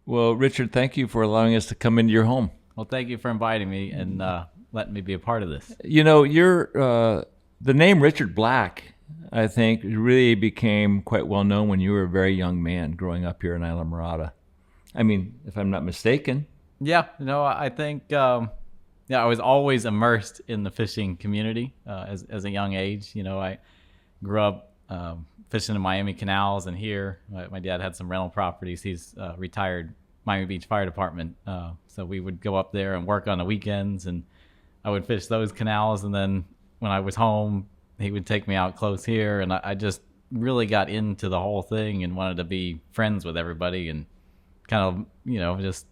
Well, Richard, thank you for allowing us to come into your home. Well, thank you for inviting me and letting me be a part of this. You know, the name Richard Black, I think, really became quite well known when you were a very young man growing up here in Islamorada. I mean, if I'm not mistaken. Yeah, I think I was always immersed in the fishing community as a young age. I grew up fishing in Miami canals and here. My dad had some rental properties. He's retired Miami Beach Fire Department. So we would go up there and work on the weekends, and I would fish those canals. And then when I was home, he would take me out close here. And I just really got into the whole thing and wanted to be friends with everybody and kind of, just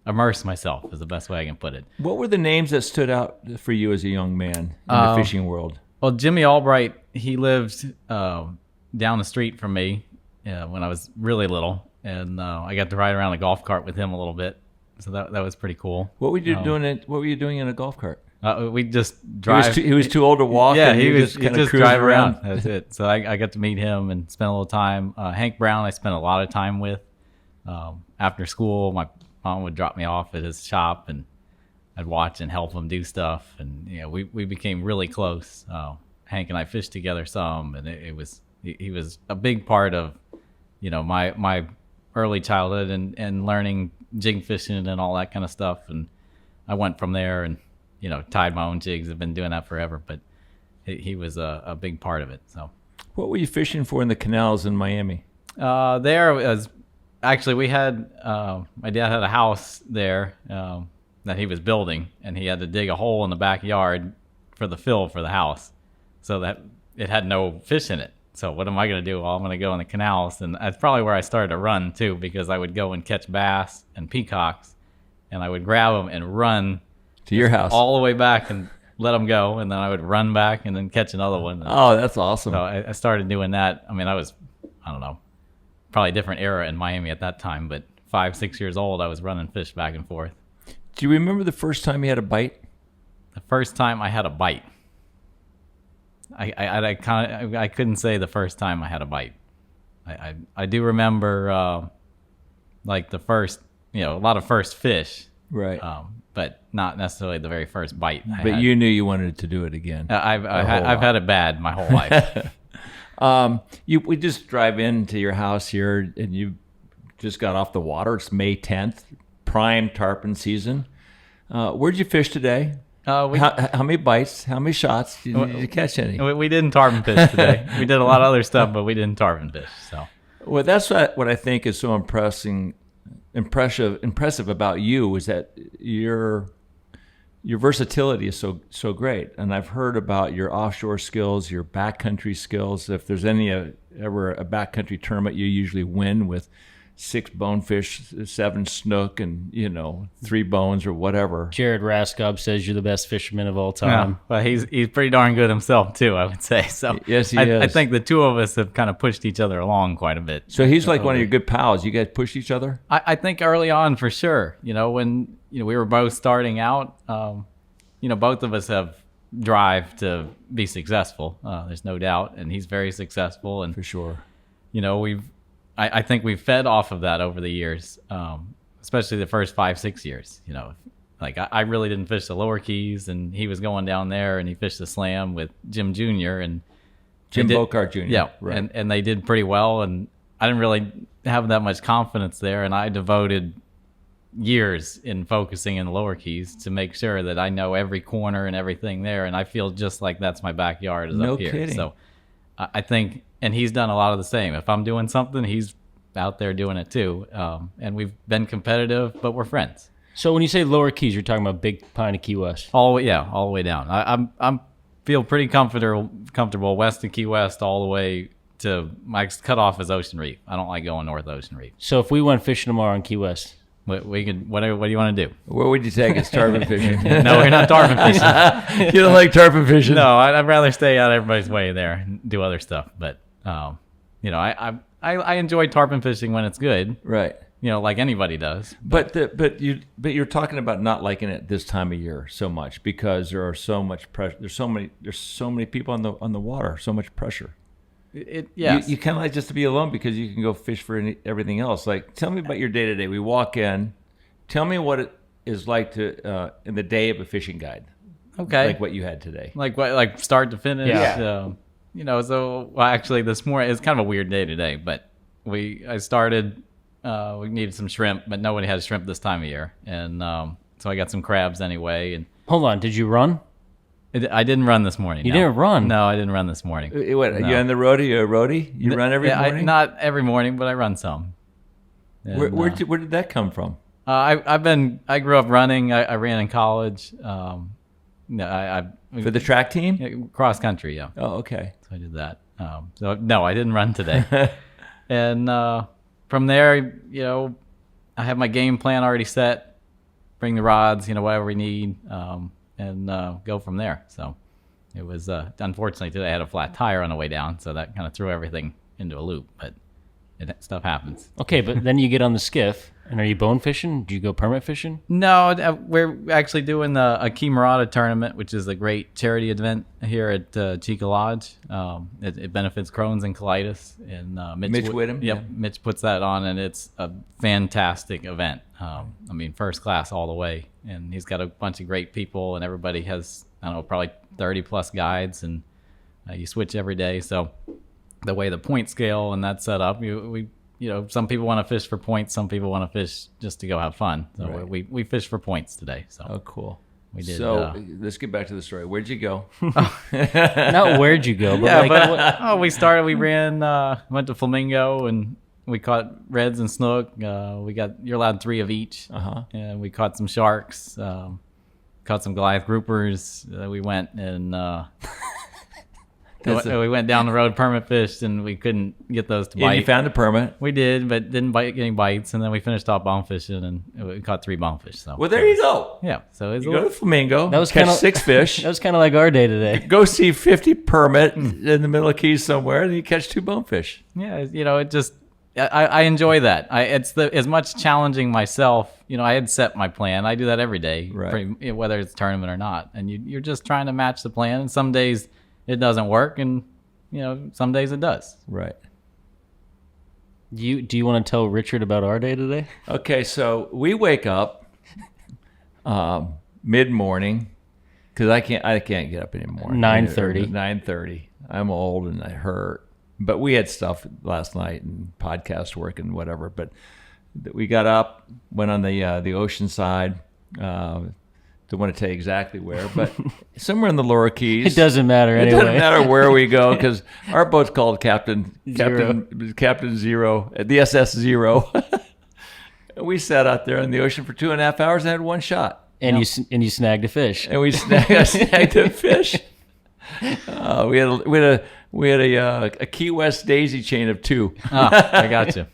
immerse myself is the best way I can put it. What were the names that stood out for you as a young man in the fishing world? Well, Jimmy Albright, he lived down the street from me when I was really little, and I got to ride around a golf cart with him a little bit, so that was pretty cool. What were you doing? What were you doing in a golf cart? We just drive. He was too old to walk. Yeah, and he was just drive around. That's it. So I got to meet him and spend a little time. Hank Brown, I spent a lot of time with. After school, my mom would drop me off at his shop, and I'd watch and help him do stuff. And we became really close. Hank and I fished together some, and he was a big part of my early childhood and learning jig fishing and all that kind of stuff. And I went from there and tied my own jigs. I've been doing that forever, but he was a big part of it. So, what were you fishing for in the canals in Miami? There was. Actually, we had my dad had a house there that he was building, and he had to dig a hole in the backyard for the fill for the house, so that it had no fish in it. So what am I going to do? Well, I'm going to go in the canals, and that's probably where I started to run too, because I would go and catch bass and peacocks, and I would grab them and run to your house all the way back and let them go, and then I would run back and then catch another one. Oh, that's awesome! So I started doing that. I mean, I don't know. Probably a different era in Miami at that time, but 5-6 years old, I was running fish back and forth. Do you remember the first time you had a bite? The first time I had a bite, I couldn't say the first time I had a bite. I do remember like the first, a lot of first fish, right? But not necessarily the very first bite. But you knew you wanted to do it again. I've had it bad my whole life. We just drive into your house here, and you just got off the water. It's May 10th, prime tarpon season. Where'd you fish today? How many bites? How many shots? Did you catch any? We didn't tarpon fish today. We did a lot of other stuff, but we didn't tarpon fish. So, well, that's what I think is so impressive about you is that your versatility is so great. And I've heard about your offshore skills, your backcountry skills. If there's ever a backcountry tournament, you usually win with 6 bonefish, 7 snook, and 3 bones or whatever. Jared Raskob says you're the best fisherman of all time. Yeah, well, he's pretty darn good himself too, I would say. So yes, he is. I think the two of us have kind of pushed each other along quite a bit. So he's like one of your good pals. You guys push each other? I think early on for sure. When we were both starting out, both of us have drive to be successful. There's no doubt, and he's very successful. And for sure, I think we've fed off of that over the years, especially the first 5-6 years. Like I really didn't fish the lower keys, and he was going down there, and he fished the slam with Jim Jr. and Jim Bocart Jr. Yeah, right. and they did pretty well, and I didn't really have that much confidence there, and I devoted years in focusing in the lower keys to make sure that I know every corner and everything there, and I feel just like that's my backyard is no up here. Kidding. So I think, and he's done a lot of the same. If I'm doing something, he's out there doing it too, and we've been competitive, but we're friends. So when you say lower keys, you're talking about Big Pine of Key West. All the way down. I'm feel pretty comfortable west of Key West all the way to my cutoff is Ocean Reef. I don't like going north Ocean Reef. So if we went fishing tomorrow in Key West, we could. What do you want to do? Where would you take us? Tarpon fishing? No, we're not tarpon fishing. You don't like tarpon fishing? No, I'd rather stay out of everybody's way there and do other stuff. But I enjoy tarpon fishing when it's good, right? Like anybody does. But you're talking about not liking it this time of year so much because there are so much pressure. There's so many people on the water. So much pressure. Yes. You kind of like just to be alone because you can go fish for everything else. Like, tell me about your day to day. We walk in. Tell me what it is like to in the day of a fishing guide. Okay. Like what you had today. Like what? Like start to finish. Yeah. So actually this morning it's kind of a weird day today, but I started. We needed some shrimp, but nobody has shrimp this time of year, and so I got some crabs anyway. And Hold on, did you run? I didn't run this morning. You no. didn't run? No, I didn't run this morning. What? No. You on the road? Are you a roadie? You run every morning? Not every morning, but I run some. And, Where did that come from? I grew up running. I ran in college. For the track team? Cross country, yeah. Oh, okay. So I did that. So no, I didn't run today. And from there, I have my game plan already set. Bring the rods, whatever we need, and go from there. So it was unfortunately today I had a flat tire on the way down, so that kind of threw everything into a loop. But stuff happens. Okay, but then you get on the skiff, and are you bone fishing? Do you go permit fishing? No, we're actually doing a Capt tournament, which is a great charity event here at Chica Lodge. It benefits Crohn's and colitis. And Mitch Whittam? Yep, Yeah. Mitch puts that on, and it's a fantastic event. First class all the way. And he's got a bunch of great people, and everybody has, probably 30 plus guides, and you switch every day. So the way the point scale and that's set up, some people want to fish for points, some people want to fish just to go have fun. So right. we fish for points today. So Oh, cool. we did. So let's get back to the story. Where'd you go? Not where'd you go, but we ran, went to Flamingo, and we caught reds and snook. You're allowed 3 of each. And we caught some sharks, caught some Goliath groupers. We went and we went down the road, permit fished, and we couldn't get those to bite. And you found a permit. We did, but didn't bite any bites. And then we finished off bone fishing, and we caught 3 bonefish. So Well, there you go. yeah, so it's You go to Flamingo, That was catch kinda- 6 fish, that was kind of like our day today. go see 50 permit in the middle of Keys somewhere, and then you catch 2 bonefish. yeah, it just I enjoy that. It's as much challenging myself. I had set my plan. I do that every day, Right. whether it's a tournament or not. And you're just trying to match the plan. And some days it doesn't work, and some days it does. Right. Do you want to tell Richard about our day today? Okay, so we wake up mid-morning because I can't get up anymore. 9:30. 9:30. I'm old and I hurt. But we had stuff last night and podcast work and whatever. But we got up, went on the ocean side. Don't want to tell you exactly where, but somewhere in the lower Keys. It doesn't matter It anyway. doesn't matter where we go because our boat's called Captain Zero, the SS Zero. We sat out there in the ocean for 2.5 hours and had 1 shot. And you snagged a fish. And we snagged a fish. We had a Key West daisy chain of 2. Oh, I got you.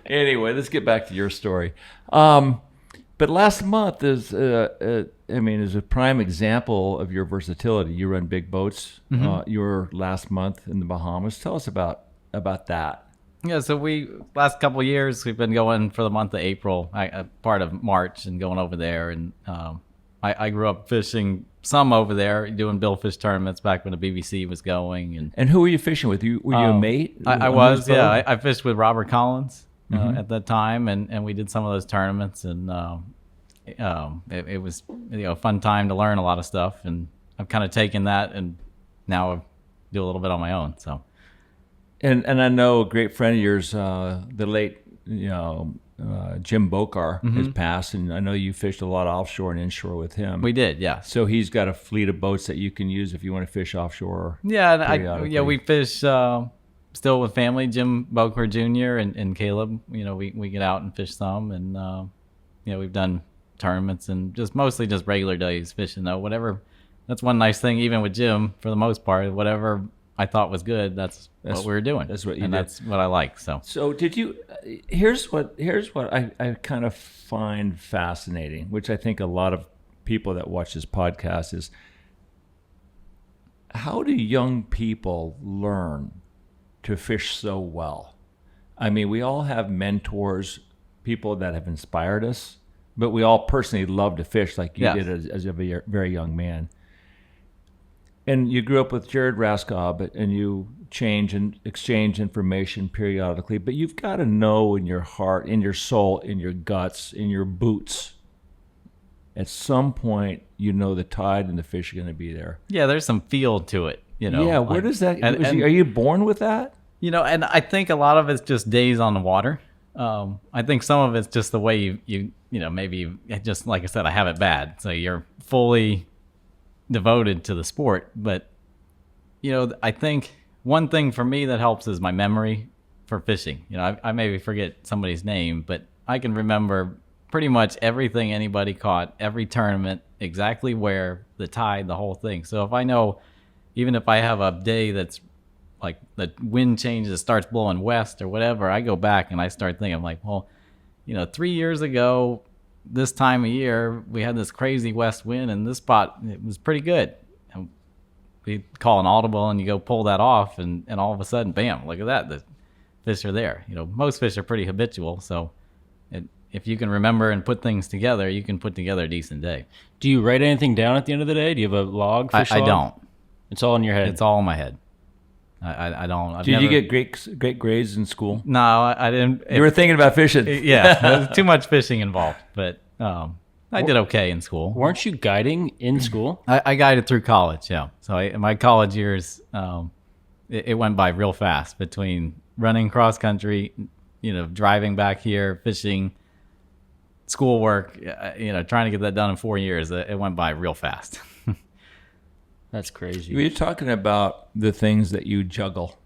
Anyway, let's get back to your story. But last month is a prime example of your versatility. You run big boats. Your last month in the Bahamas. Tell us about that. Yeah, so last couple of years we've been going for the month of April, part of March, and going over there. And I grew up fishing some over there, doing billfish tournaments back when the BBC was going. And who were you fishing with? Were you a mate? I was, yeah. I fished with Robert Collins at that time, and we did some of those tournaments, and it was a fun time to learn a lot of stuff. And I've kind of taken that, and now I do a little bit on my own. So, and I know a great friend of yours, the late Jim Bokar has passed, and I know you fished a lot offshore and inshore with him. We did, yeah. So he's got a fleet of boats that you can use if you want to fish offshore. Yeah, and we fish still with family, Jim Bokar Jr. and Caleb. We get out and fish some, and we've done tournaments and mostly just regular days fishing though. Whatever. That's one nice thing, even with Jim, for the most part, whatever I thought was good, that's what we were doing. That's what you and did. That's what I like. So did you? Here's what I kind of find fascinating, which I think a lot of people that watch this podcast is, how do young people learn to fish so well? I mean, we all have mentors, people that have inspired us, but we all personally love to fish like you did as a very young man. And you grew up with Jared Raskob, and you change and exchange information periodically, but you've got to know in your heart, in your soul, in your guts, in your boots, at some point, you know the tide and the fish are going to be there. Yeah, there's some feel to it, Yeah, where does that, are you born with that? And I think a lot of it's just days on the water. I think some of it's just the way maybe just like I said, I have it bad. So you're fully devoted to the sport. But, I think one thing for me that helps is my memory for fishing. I maybe forget somebody's name, but I can remember pretty much everything anybody caught, every tournament, exactly where, the tide, the whole thing. So if I know, even if I have a day that's like the wind changes, starts blowing west or whatever, I go back and I start thinking, I'm like, well, 3 years ago, this time of year, we had this crazy west wind and this spot, it was pretty good. And we call an audible and you go pull that off and all of a sudden, bam, look at that. The fish are there. Most fish are pretty habitual. So if you can remember and put things together, you can put together a decent day. Do you write anything down at the end of the day? Do you have a log? I don't. It's all in your head. It's all in my head. I don't. Did you get great grades in school? No, I didn't. You were thinking about fishing. Yeah, there's too much fishing involved. But I did okay in school. Weren't you guiding in school? I guided through college, yeah. So in my college years, it went by real fast between running cross country, driving back here, fishing, schoolwork, trying to get that done in 4 years. It went by real fast. That's crazy. We were talking about the things that you juggle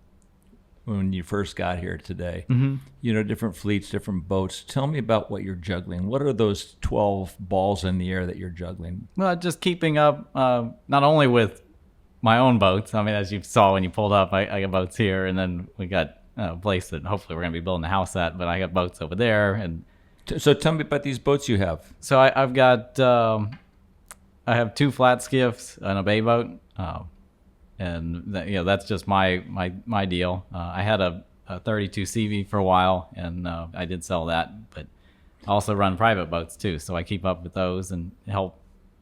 when you first got here today. Mm-hmm. Different fleets, different boats. Tell me about what you're juggling. What are those 12 balls in the air that you're juggling? Well, just keeping up, not only with my own boats. I mean, as you saw when you pulled up, I got boats here, and then we got a place that hopefully we're going to be building a house at, but I got boats over there. And so tell me about these boats you have. So I've got... I have 2 flat skiffs and a bay boat, and that's just my deal. I had a 32 CV for a while, and I did sell that, but I also run private boats too, so I keep up with those and help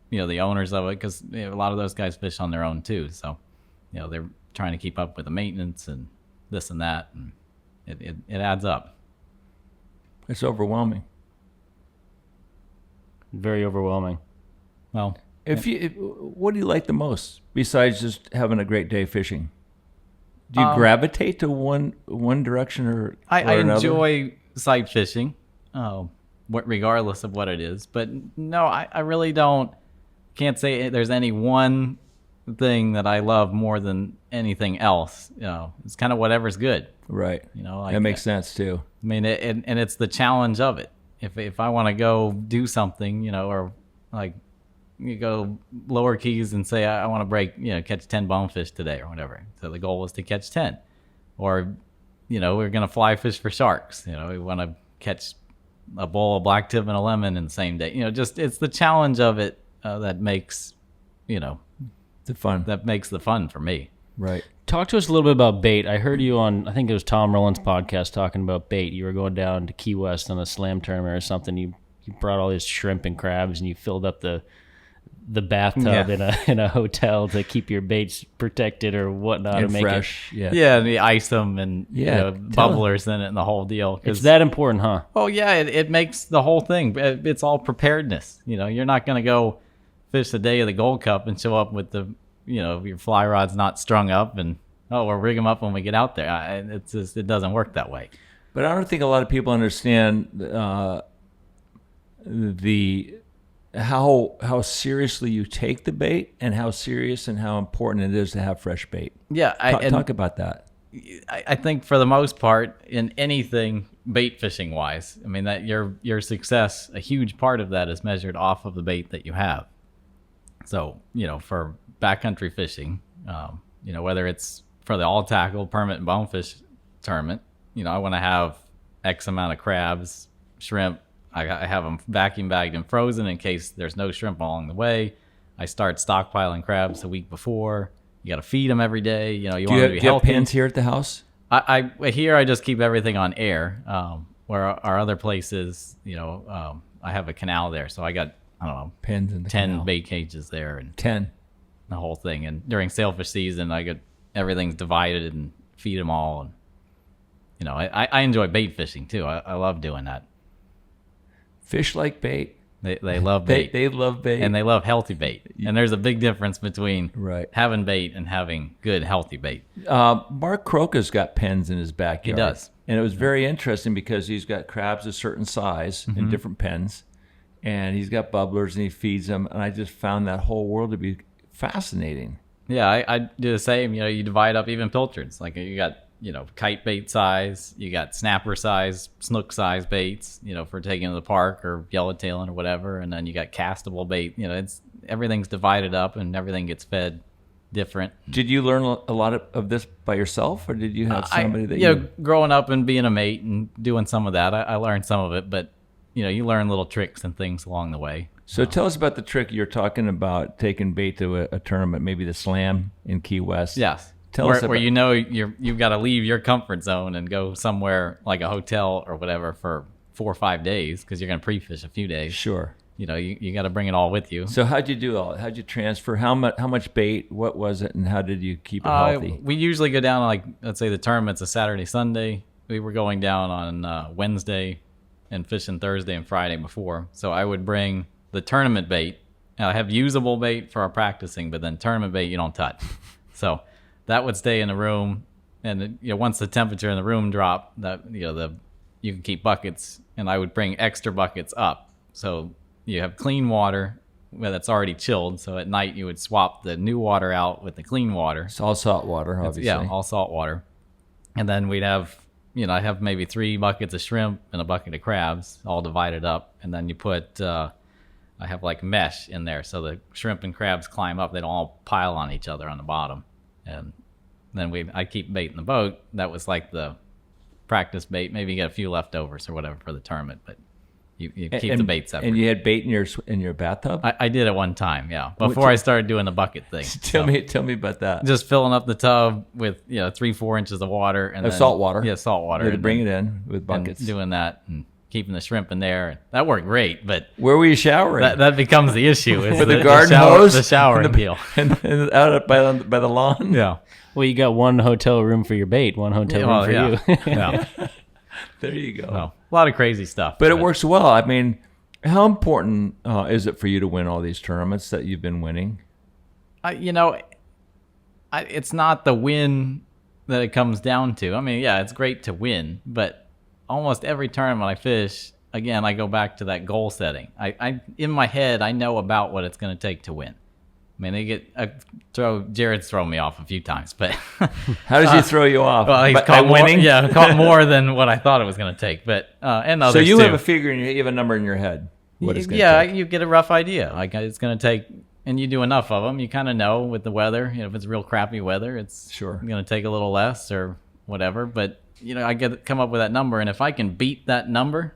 the owners of it, because a lot of those guys fish on their own too. So they're trying to keep up with the maintenance and this and that, and it adds up. It's overwhelming. Very overwhelming. Well. What do you like the most besides just having a great day fishing? Do you gravitate to one direction or I another? enjoy sight fishing, regardless of what it is. But no, I really can't say there's any one thing that I love more than anything else. It's kind of whatever's good. Right. That makes sense too. I mean, and it's the challenge of it. If I want to go do something, or like, you go lower keys and say, I want to catch 10 bonefish today or whatever. So the goal is to catch 10. Or, we're going to fly fish for sharks. We want to catch a bowl of black tip and a lemon in the same day. Just it's the challenge of it that makes, the fun. That makes the fun for me. Right. Talk to us a little bit about bait. I heard you on, I think it was Tom Rowland's podcast, talking about bait. You were going down to Key West on a slam tournament or something. You brought all these shrimp and crabs, and you filled up the bathtub in a hotel to keep your baits protected or whatnot, and to make fresh. it. Yeah, and you ice them and bubblers in it and the whole deal. It's that important, huh? Oh yeah, it makes the whole thing. It's all preparedness. You're not going to go fish the day of the Gold Cup and show up with your fly rod's not strung up and we'll rig them up when we get out there. It's just, it doesn't work that way. But I don't think a lot of people understand how seriously you take the bait, and how serious and how important it is to have fresh bait. Yeah, talk about that. I think for the most part, in anything bait fishing wise, I mean that your success, a huge part of that is measured off of the bait that you have. So for backcountry fishing, whether it's for the all tackle permit bonefish tournament, I want to have X amount of crabs, shrimp. I have them vacuum bagged and frozen in case there's no shrimp along the way. I start stockpiling crabs a week before. You got to feed them every day. You want them to be healthy. Do you have pens here at the house? I just keep everything on air. Where our other places, I have a canal there, so I got, I don't know, pens in the 10 canal. bait cages there, and 10. the whole thing. And during sailfish season, everything's divided and feed them all. And you know, I enjoy bait fishing too. I love doing that. Fish like bait. They love bait. They love bait. And they love healthy bait. And there's a big difference between Right. having bait and having good, healthy bait. Mark Croca's got pens in his backyard. He does. And it was very interesting because he's got crabs a certain size in different pens. And he's got bubblers and he feeds them. And I just found that whole world to be fascinating. Yeah, I do the same. You know, you divide up even pilchards. Like you got, you know, kite bait size, you got snapper size, snook size baits, you know, for taking to the park or yellowtailing or whatever. And then you got castable bait. You know, everything's divided up and everything gets fed different. Did you learn a lot of this by yourself, or did you have somebody that you know, growing up and being a mate and doing some of that, I learned some of it, but you know, you learn little tricks and things along the way. So tell us about the trick you're talking about, taking bait to a tournament, maybe the Slam in Key West. Yes. Tell us where you know you've got to leave your comfort zone and go somewhere like a hotel or whatever for 4 or 5 days because you're going to pre-fish a few days. Sure. You know, you got to bring it all with you. So how'd you do all that? How'd you transfer? How much bait? What was it? And how did you keep it healthy? We usually go down, like, let's say the tournament's a Saturday, Sunday. We were going down on Wednesday and fishing Thursday and Friday before. So I would bring the tournament bait. I have usable bait for our practicing, but then tournament bait you don't touch. So that would stay in the room. And you know, once the temperature in the room dropped, that you can keep buckets, and I would bring extra buckets up. So you have clean water that's already chilled. So at night you would swap the new water out with the clean water. It's all salt water, obviously. Yeah, all salt water. And then we'd have, you know, I have maybe 3 buckets of shrimp and a bucket of crabs all divided up. And then you put, I have like mesh in there. So the shrimp and crabs climb up. They don't all pile on each other on the bottom. And then I keep bait in the boat. That was like the practice bait. Maybe you get a few leftovers or whatever for the tournament, but you keep the bait separate. And you had bait in your bathtub? I did it one time, yeah. Before I started doing the bucket thing. Tell me about that. Just filling up the tub with 3-4 inches of water and then, salt water. Yeah, salt water. To bring it in with buckets. And doing that and keeping the shrimp in there. That worked great, but where were you showering? That becomes the issue. Is with the garden hose, the showering deal, and out by the lawn. Yeah. Well, you got one hotel room for your bait, one hotel room for you. Yeah. There you go. Well, a lot of crazy stuff, but it works well. I mean, how important is it for you to win all these tournaments that you've been winning? It's not the win that it comes down to. I mean, yeah, it's great to win, but almost every tournament I fish, again, I go back to that goal setting. I in my head, I know about what it's going to take to win. I mean, Jared's thrown me off a few times, but how does he throw you off? Well, he's caught winning. Yeah, caught more than what I thought it was going to take, but and others. So you too. have a figure, and you have a number in your head. What it's going to take. You get a rough idea. Like it's going to take, and you do enough of them, you kind of know with the weather. You know, if it's real crappy weather, it's going to take a little less or whatever. But I come up with that number, and if I can beat that number,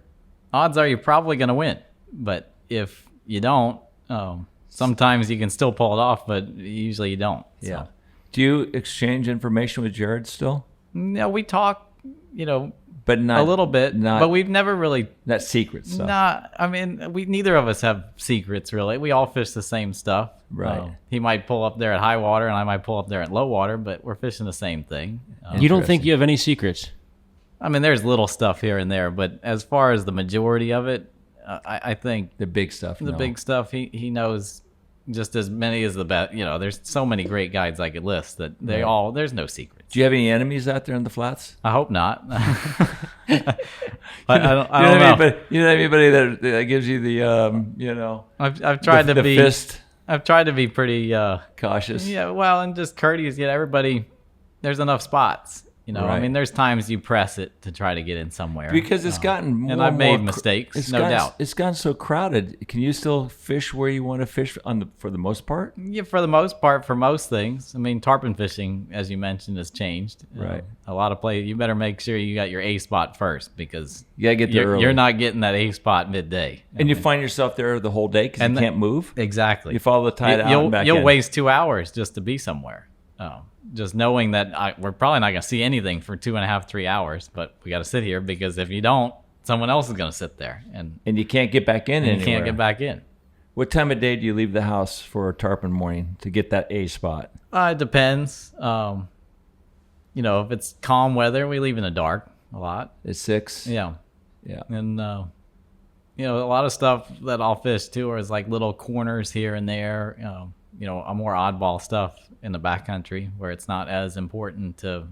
odds are you're probably going to win. But if you don't. Sometimes you can still pull it off, but usually you don't. So. Yeah. Do you exchange information with Jared still? No, we talk, but not a little bit. But we've never really that secret stuff. Nah, I mean, neither of us have secrets really. We all fish the same stuff. Right. He might pull up there at high water, and I might pull up there at low water, but we're fishing the same thing. You don't think you have any secrets? I mean, there's little stuff here and there, but as far as the majority of it, I think the big stuff. The big stuff, he knows. Just as many as the best, there's so many great guides I could list that there's no secrets. Do you have any enemies out there in the flats? I hope not. I don't know. You know anybody that gives you the, I've tried to be fist. I've tried to be pretty cautious. Yeah, well, and just courteous. Everybody, there's enough spots. Right. I mean, there's times you press it to try to get in somewhere. Because it's gotten more and I've made mistakes, no doubt. It's gotten so crowded. Can you still fish where you want to fish for the most part? Yeah, for the most part, for most things. I mean, tarpon fishing, as you mentioned, has changed. Right. A lot of places, you better make sure you got your A spot first because you gotta get there early. You're not getting that A spot midday. And you find yourself there the whole day because you can't move? Exactly. You follow the tide out and back in. You'll waste 2 hours just to be somewhere. Just knowing that we're probably not going to see anything for 2.5, 3 hours, but we got to sit here because if you don't, someone else is going to sit there, and you can't get back in. You can't get back in. What time of day do you leave the house for a tarpon morning to get that A spot? It depends. If it's calm weather, we leave in the dark a lot. It's 6? Yeah. Yeah. And, a lot of stuff that I'll fish too is like little corners here and there, a more oddball stuff in the backcountry where it's not as important to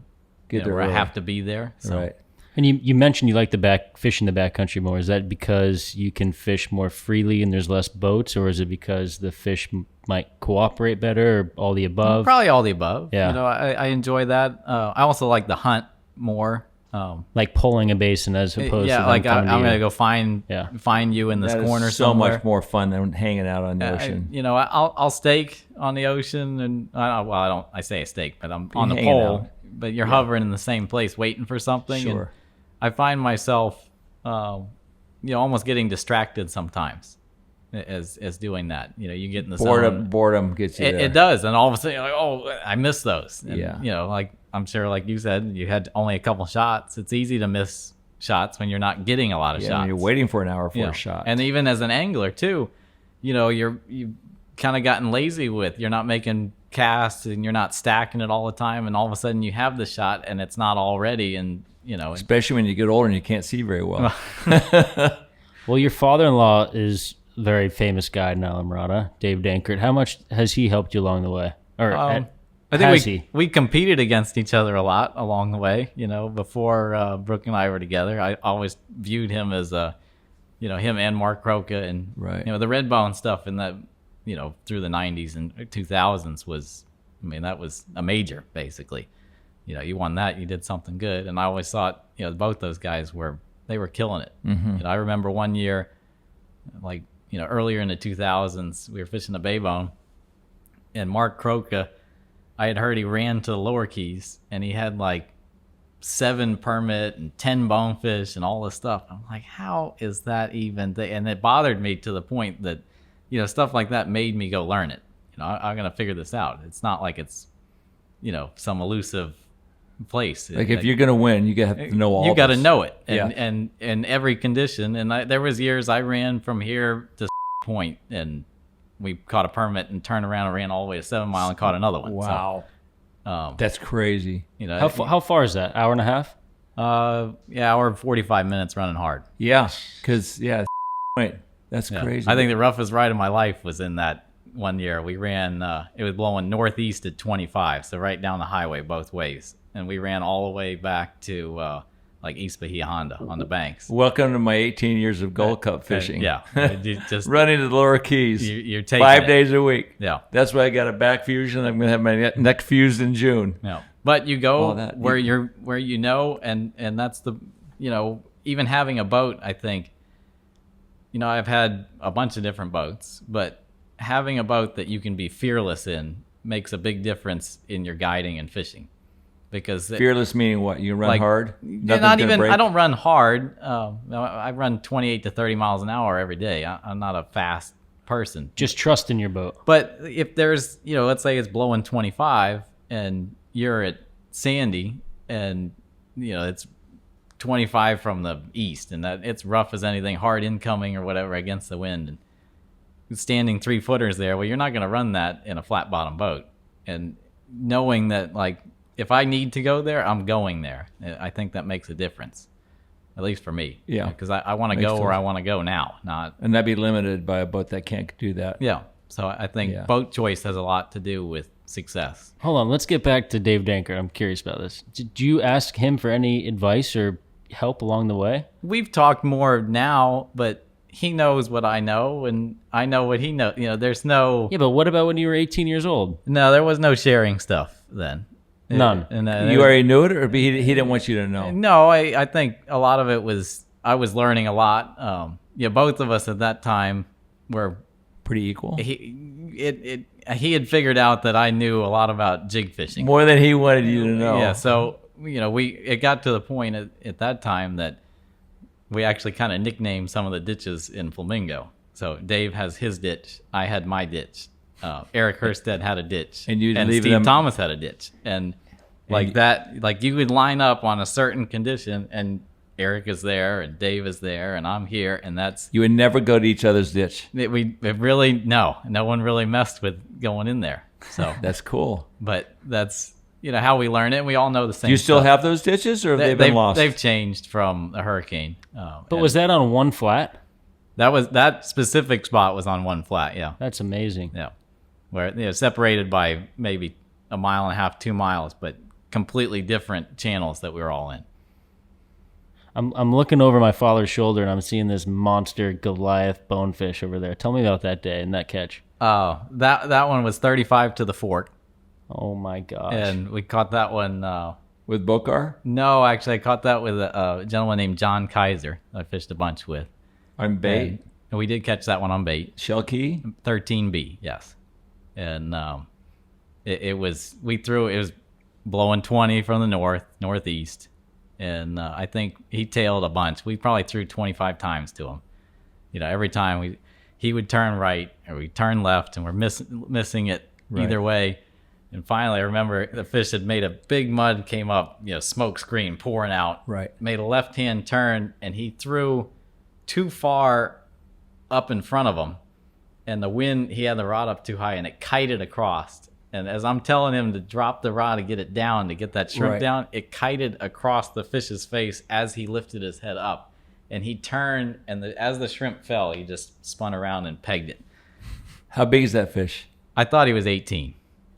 Get there where I early. have to be there. So. Right. And you mentioned you like fishing the backcountry more. Is that because you can fish more freely and there's less boats, or is it because the fish might cooperate better, or all the above? Probably all the above. Yeah. I enjoy that. I also like the hunt more. Like pulling a basin as opposed to them like I'm coming to gonna you. go find you in this That is corner so somewhere. much more fun than hanging out on the ocean. I'll stake on the ocean, and I say a stake, but I'm on the hanging pole. out. But you're hovering in the same place, waiting for something. Sure. And I find myself, almost getting distracted sometimes, as doing that. You get in the zone. Boredom gets you there. It does, and all of a sudden, you're like, oh, I miss those. And, Yeah. like I'm sure, like you said, you had only a couple shots. It's easy to miss shots when you're not getting a lot of Yeah, shots. and you're waiting for an hour for Yeah. a shot. And even as an angler too, you've kind of gotten lazy with. You're not making casts and you're not stacking it all the time, and all of a sudden you have the shot and it's not all ready, and especially when you get older and you can't see very well. Well, your father-in-law is a very famous guide in Islamorada, Dave Dankert. How much has he helped you along the way? Or I has think he? we competed against each other a lot along the way. Before Brooke and I were together, I always viewed him as him and Mark Croca, and Right. the red bone stuff in that through the 90s and 2000s was, that was a major basically. You won that, you did something good, and I always thought both those guys were killing it. Mm-hmm. I remember one year, like earlier in the 2000s, we were fishing the Bay Bone, and Mark Croca, I had heard he ran to the Lower Keys, and he had like 7 permit and 10 bonefish and all this stuff. I'm like, how is that even? And it bothered me to the point that, stuff like that made me go learn it. I'm gonna figure this out. It's not like it's, some elusive place. Like if you're gonna win, you have to know all. You got to this. know it, Yeah. and every condition. And there was years I ran from here to Point, and we caught a permit and turned around and ran all the way to 7 Mile and caught another one. Wow, So, that's crazy. How far is that? Hour and a half? hour and 45 minutes running hard. Yeah, because wait, that's Yeah. crazy. I think the roughest ride of my life was in that one year. We ran. It was blowing northeast at 25, so right down the highway both ways, and we ran all the way back to like East Bahia Honda on the banks. Welcome to my 18 years of Gold Cup fishing. Yeah, you just running to the Lower Keys. you're taking 5 it. days a week. Yeah. That's why I got a back fusion. I'm gonna have my neck fused in June. No, but you go All that. where and that's the, even having a boat, I think, I've had a bunch of different boats, but having a boat that you can be fearless in makes a big difference in your guiding and fishing. Because Fearless meaning what? You run like, hard? not gonna even, break? I don't run hard. I run 28 to 30 miles an hour every day. I'm not a fast person. Just trust in your boat. But if there's, let's say it's blowing 25 and you're at Sandy and, it's 25 from the east and that it's rough as anything, hard incoming or whatever against the wind, and standing 3-footers there, well, you're not going to run that in a flat bottom boat. And knowing that, like, if I need to go there, I'm going there. I think that makes a difference, at least for me. Yeah. Because I want to Makes go where sense. I want to go now, not. And that'd be limited by a boat that can't do that. Yeah. So I think Yeah. boat choice has a lot to do with success. Hold on, let's get back to Dave Danker. I'm curious about this. Did you ask him for any advice or help along the way? We've talked more now, but he knows what I know, and I know what he knows. There's no. Yeah, but what about when you were 18 years old? No, there was no sharing stuff then. None. And, You already knew it, or he didn't want you to know? No, I think a lot of it was I was learning a lot. Both of us at that time were. Pretty equal? He had figured out that I knew a lot about jig fishing. More than he wanted you to know. Yeah, so it got to the point at that time that we actually kind of nicknamed some of the ditches in Flamingo. So Dave has his ditch, I had my ditch. Eric Herstead had a ditch, And you'd leave Steve them- Thomas had a ditch, and like that, like you would line up on a certain condition, and Eric is there and Dave is there and I'm here, and that's You would never go to each other's ditch. no one really messed with going in there. So That's cool. but that's how we learn it. And we all know the same. Do you still stuff. have those ditches, or have they been lost? They've changed from a hurricane. But was that on one flat? That specific spot was on one flat? Yeah, That's amazing. yeah, where separated by maybe a mile and a half, 2 miles, but completely different channels that we were all in. I'm looking over my father's shoulder and I'm seeing this monster Goliath bonefish over there. Tell me about that day and that catch. That one was 35 to the fork, Oh my gosh. and we caught that one. With Bokar? No, actually, I caught that with a gentleman named John Kaiser. I fished a bunch with. On bait? And we did catch that one on bait. Shell key? 13B, yes. And it was blowing 20 from the northeast. And I think he tailed a bunch. We probably threw 25 times to him. Every time he would turn right or we turn left, and we're missing it either way. And finally, I remember the fish had made a big mud, came up, smoke screen pouring out. Right. Made a left-hand turn, and he threw too far up in front of him. And the wind, he had the rod up too high, and it kited across. And as I'm telling him to drop the rod to get it down, to get that shrimp down, it kited across the fish's face as he lifted his head up. And he turned, and as the shrimp fell, he just spun around and pegged it. How big is that fish? I thought he was 18.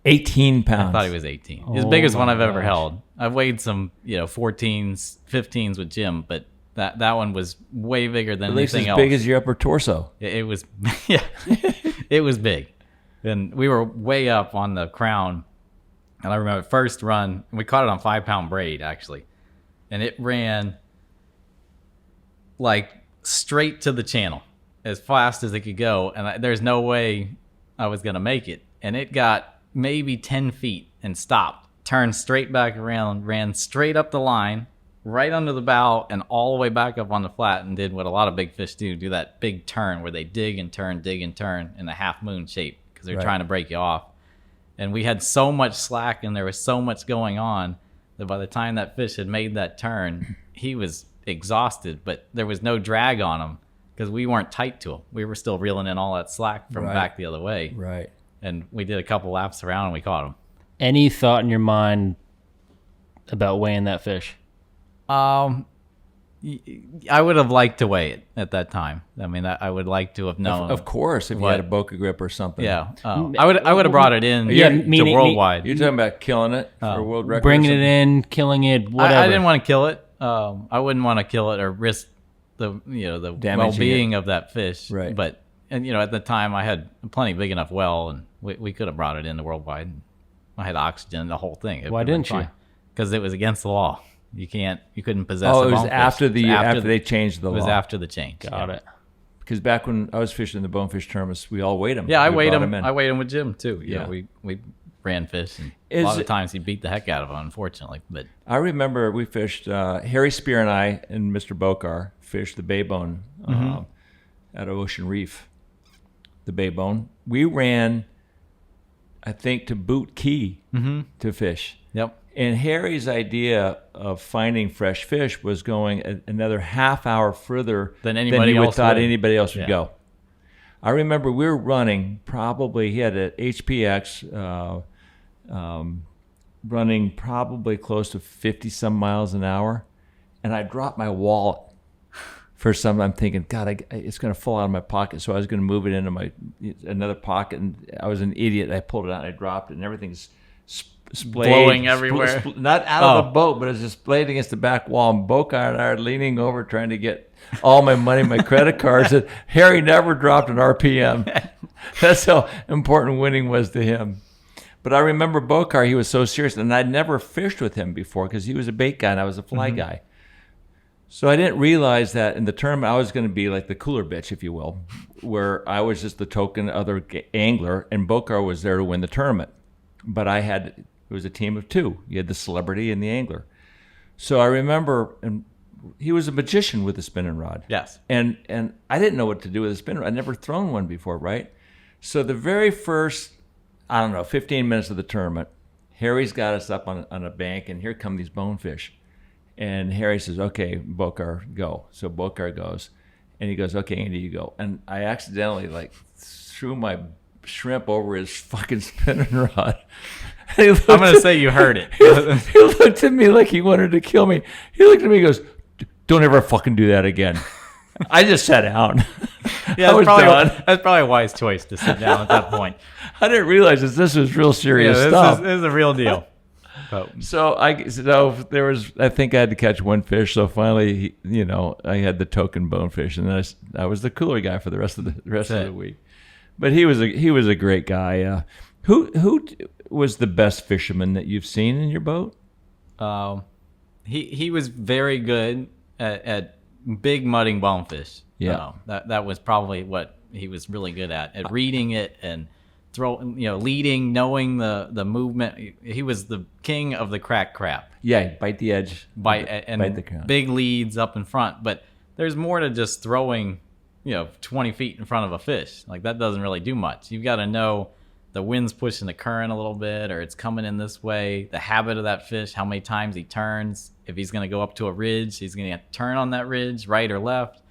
18 pounds. I thought he was 18. His Oh biggest one my I've ever gosh. held. I've weighed some, 14s, 15s with Jim, but that one was way bigger than At least anything as else. big as your upper torso. It was, yeah, it was big. And we were way up on the crown. And I remember first run, we caught it on 5-pound braid, actually. And it ran like straight to the channel as fast as it could go. And there's no way I was going to make it. And it got maybe 10 feet and stopped, turned straight back around, ran straight up the line, right under the bow, and all the way back up on the flat, and did what a lot of big fish do that big turn where they dig and turn in a half moon shape because they're trying to break you off. And we had so much slack and there was so much going on that by the time that fish had made that turn, he was exhausted, but there was no drag on him because we weren't tight to him. We were still reeling in all that slack from back the other way. Right. And we did a couple laps around and we caught him. Any thought in your mind about weighing that fish? I would have liked to weigh it at that time. I mean, I would like to have known. Of course, if you had a Boca grip or something. Yeah. I would have brought it in to worldwide. You're talking about killing it for world record? Bringing it in, killing it, whatever. I didn't want to kill it. I wouldn't want to kill it or risk the well-being of that fish. Right. But at the time I had plenty big enough well, and we could have brought it into worldwide. I had oxygen, the whole thing. Why didn't you? Because it was against the law. You couldn't possess. Oh, a it was bonefish. after It's they changed the law. It was after the change. Got it. Because back when I was fishing the bonefish tournaments, we all weighed them. Yeah, I We weighed brought him. in. I weighed him with Jim too. Yeah. We ran fish, and Is a lot of it- times he beat the heck out of them, unfortunately. But I remember we fished, Harry Spear and I and Mr. Bokar fished the bay bone at Ocean Reef. The bay bone. We ran, I think, to Boot Key to fish. yep, And Harry's idea of finding fresh fish was going another half hour further Than anybody he else thought would. anybody else would Yeah. go. I remember we were running he had an HPX running probably close to 50 some miles an hour. And I dropped my wallet for some. I'm thinking, God, it's going to fall out of my pocket. So I was going to move it into another pocket. And I was an idiot. I pulled it out and I dropped it, and everything's splayed, Blowing everywhere. not out of the boat, but it's just splayed against the back wall. And Bokar and I are leaning over trying to get all my money, my credit cards. And Harry never dropped an RPM. That's how important winning was to him. But I remember Bokar, he was so serious, and I'd never fished with him before because he was a bait guy and I was a fly guy. So I didn't realize that in the tournament I was going to be like the cooler bitch, if you will, where I was just the token other angler, and Bokar was there to win the tournament. But it was a team of two. You had the celebrity and the angler. So I remember, and he was a magician with the spinning rod. yes, And I didn't know what to do with a spinning rod. I'd never thrown one before, right? So the very first, 15 minutes of the tournament, Harry's got us up on a bank, and here come these bonefish. And Harry says, okay, Bokar, go. So Bokar goes. And he goes, okay, Andy, you go. And I accidentally like threw my shrimp over his fucking spinning rod. I'm going to say you heard it. He looked at me like he wanted to kill me. He looked at me and goes, don't ever fucking do that again. I just sat down. Yeah, I was done. That's probably a wise choice to sit down at that point. I didn't realize this was real serious This stuff. is a real deal. So there was, I think I had to catch one fish. So finally, I had the token bonefish, and then I was the cooler guy for the rest of the week. But he was a great guy. Who was the best fisherman that you've seen in your boat? He was very good at big mudding bonefish. Yeah, that was probably what he was really good at reading it and leading, knowing the movement. He was the king of the crack crab. Yeah, bite the edge, bite the crown. Big leads up in front. But there's more to just throwing, 20 feet in front of a fish. Like that doesn't really do much. You've got to know the wind's pushing the current a little bit, or it's coming in this way. The habit of that fish, how many times he turns. If he's going to go up to a ridge, he's going to turn on that ridge, right or left.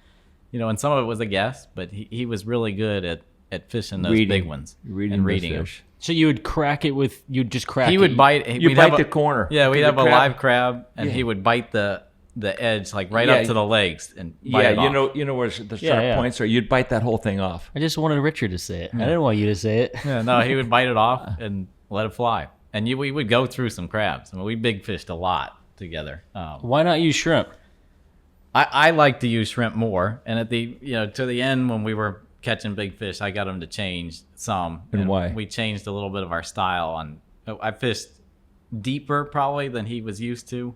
And some of it was a guess, but he was really good at fishing those big ones and reading them. So you'd crack it with, you'd just crack it. He would bite. You bite the corner. Yeah, we'd have a live crab, and he would bite the edge, like right up to the legs, and bite it off. You know where the sharp points are. You'd bite that whole thing off. I just wanted Richard to say it. I didn't want you to say it. Yeah, no, he would bite it off and let it fly. And we would go through some crabs. I mean, we big fished a lot together. Why not use shrimp? I like to use shrimp more. And at the to the end when we were catching big fish, I got him to change some. And why? We changed a little bit of our style. I fished deeper probably than he was used to.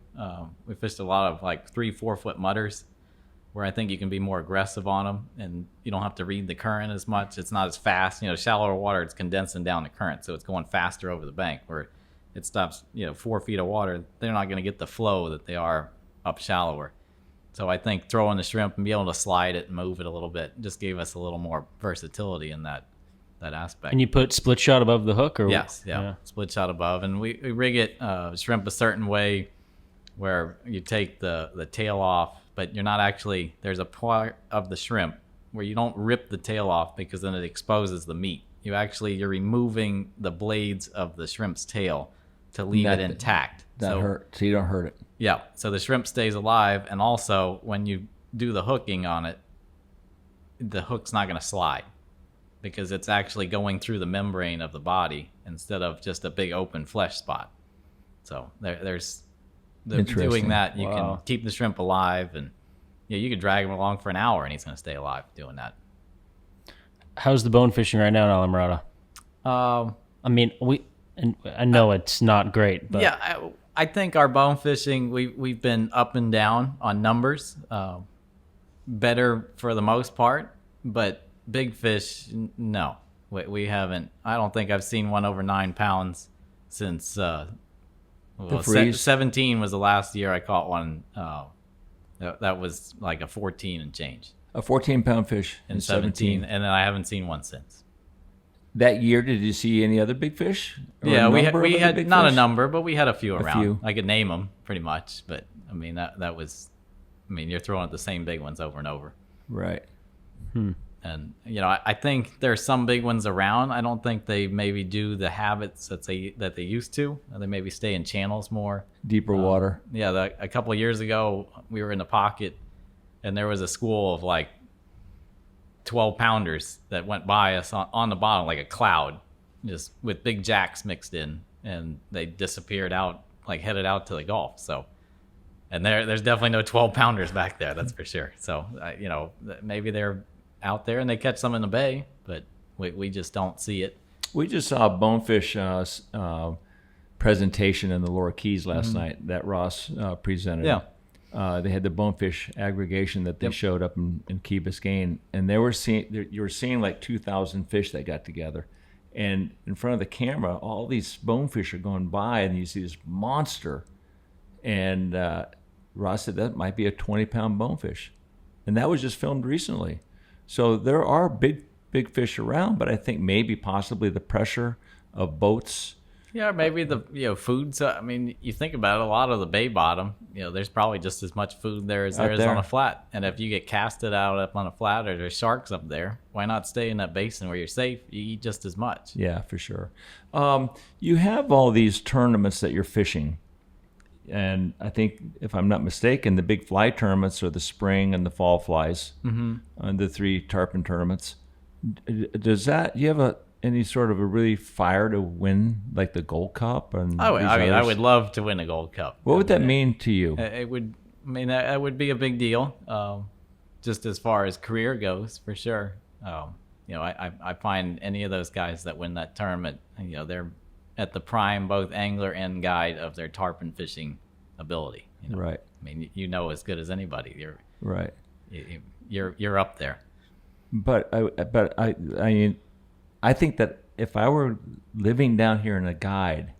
We fished a lot of like 3-4 foot mudders, where I think you can be more aggressive on them, and you don't have to read the current as much. It's not as fast. Shallower water, it's condensing down the current, so it's going faster over the bank. Where it stops, 4 feet of water, they're not going to get the flow that they are up shallower. So I think throwing the shrimp and be able to slide it and move it a little bit just gave us a little more versatility in that aspect. And you put split shot above the hook, or yes, yeah. Split shot above, and we rig it shrimp a certain way where you take the tail off, but you're not actually. There's a part of the shrimp where you don't rip the tail off because then it exposes the meat. You're removing the blades of the shrimp's tail to leave it intact. So you don't hurt it. Yeah, so the shrimp stays alive, and also when you do the hooking on it, the hook's not going to slide because it's actually going through the membrane of the body instead of just a big open flesh spot. So there's doing that. You can keep the shrimp alive, and you could drag him along for an hour, and he's going to stay alive doing that. How's the bone fishing right now in Alamorada? I mean, I know it's not great, but yeah. I think our bone fishing, we've been up and down on numbers, better for the most part, but big fish, no, we haven't. I don't think I've seen one over 9 pounds since 17 was the last year I caught one. That was like a 14 and change. A 14-pound fish in 17, and then I haven't seen one since. That year, did you see any other big fish? Yeah, we had not a number, but we had a few around. I could name them pretty much, but I mean that was, you're throwing at the same big ones over and over. Right. And I think there's some big ones around. I don't think they maybe do the habits that they used to. They maybe stay in channels more, deeper water. Yeah, a couple of years ago we were in the pocket, and there was a school of like 12-pounders that went by us on the bottom like a cloud, just with big jacks mixed in, and they disappeared out, like headed out to the Gulf. So, and there's definitely no 12-pounders back there, that's for sure. So, maybe they're out there and they catch some in the bay, but we just don't see it. We just saw a bonefish presentation in the Lower Keys last night that Ross presented. Yeah. They had the bonefish aggregation that they showed up in Key Biscayne, and you were seeing like 2,000 fish that got together, and in front of the camera, all these bonefish are going by, and you see this monster, and Ross said that might be a 20-pound bonefish, and that was just filmed recently. So there are big fish around, but I think maybe possibly the pressure of boats Yeah, maybe the food. So I mean, you think about it, a lot of the bay bottom, there's probably just as much food there as there is on a flat. And if you get casted out up on a flat or there's sharks up there, why not stay in that basin where you're safe? You eat just as much. Yeah, for sure. You have all these tournaments that you're fishing, and I think, if I'm not mistaken, the big fly tournaments are the spring and the fall flies, and the 3 tarpon tournaments. Does that, you have any sort of a really fire to win, like the Gold Cup? And I would love to win a Gold Cup. What would that mean to you? It would. I mean, that would be a big deal, just as far as career goes, for sure. I find any of those guys that win that tournament, they're at the prime, both angler and guide, of their tarpon fishing ability. Right. I mean, as good as anybody. You're right. You're up there. But I mean, I think that if I were living down here in a guide,